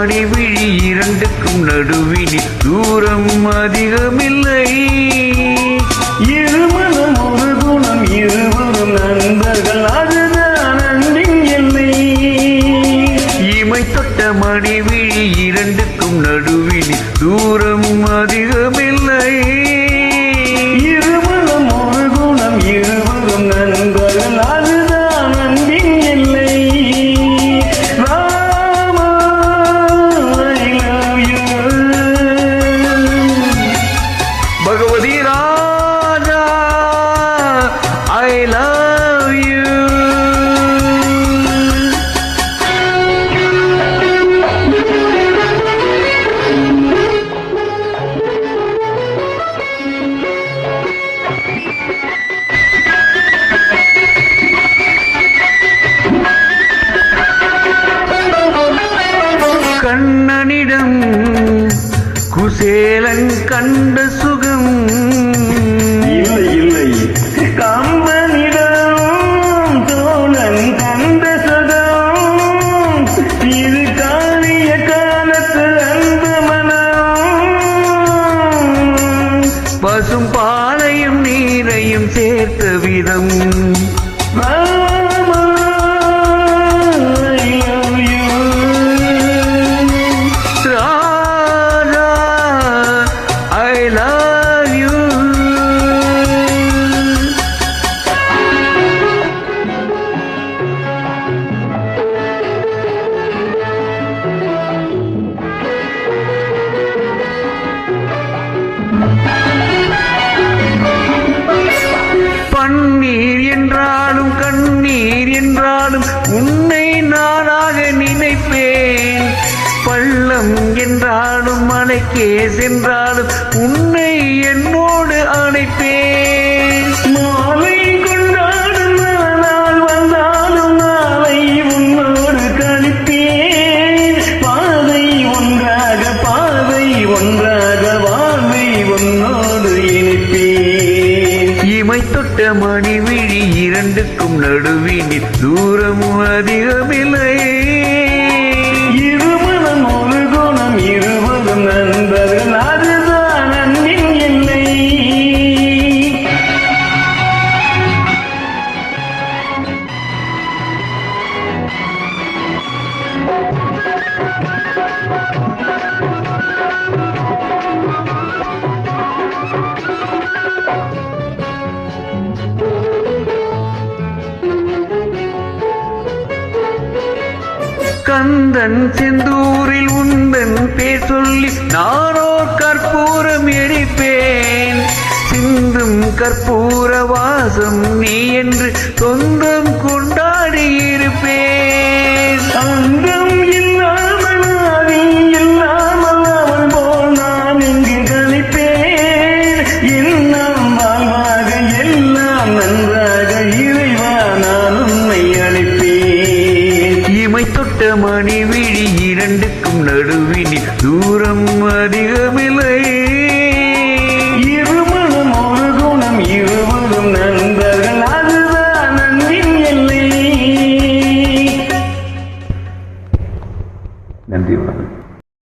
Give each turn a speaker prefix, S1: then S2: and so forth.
S1: மணி விழி இரண்டுக்கும் நடுவினில் தூரம் அதிகமில்லை.
S2: இருமனம் ஒரு குணம் இருவரும் நண்பர்கள், அதுதான் அன்பின் எல்லை.
S1: இமை தொட்ட மணி விழி இரண்டுக்கும் நடுவினில் தூரம் அதிகமில்லை.
S2: இருமனம் ஒரு குணம் இருவரும் நண்பர்கள், அதுதான் அன்பின் எல்லை. Rama I love you.
S1: Bhagavathi Raja I love you. கண்ணனிடம் Kuselan கண்ட சுகம்
S2: இல்லை இல்லை, கம்பனிடம் தோழன் கண்ட சுகம். இது காலிய காலத்து அன்பு மனம்.
S1: பசும் பாலையும் நீரையும் சேர்த்த விதம்.
S2: Rama I love you.
S1: Raja I love you. பன்னீர் என்றாலும் கண்ணீர் என்றாலும் உன்னை நானாக நினைப்பேன். பள்ளம் என்றாலும் மலைக்கே சென்றாலும் உன்னை என்னோடு அணைப்பேன்.
S2: மாலை கொண்டாடும் நாள் வந்தாலும் நாளை உன்னோடு கழிப்பேன். பாதை ஒன்றாக வாழ்வை உன்னோடு இணைப்பேன்.
S1: இமை தொட்ட மணி விழி இரண்டுக்கும் நடுவினில் தூரம் அதிகமில்லை.
S2: இருமனம் ஒரு குணம் இருவரும் நண்பர்கள், அதுதான் அன்பின் எல்லை.
S1: கந்தன் செந்தூரில் உந்தன் பேர் சொல்லி நானோ கற்பூரம் எரிப்பேன். சிந்தும் கற்பூர வாசம் நீ என்று சொந்தம் கொண்டாடி இருப்பேன்.
S2: அங்கம் இல்லாமல் ஆதி இல்லாமல் அவள் போல் நான் இங்கு கழிப்பேன். எல்லாம் வாழ்வாக எல்லாம் நன்றாக இறைவா நான் உன்னை அழைப்பேன்.
S1: இமை தொட்ட மணி விழி இரண்டுக்கும் நடுவினில் தூரம் அதிகமில்லை.
S2: இருமனம் ஒரு குணம் இருவரும் நண்பர்கள், அதுதான் அன்பின் எல்லை.
S1: நன்றி.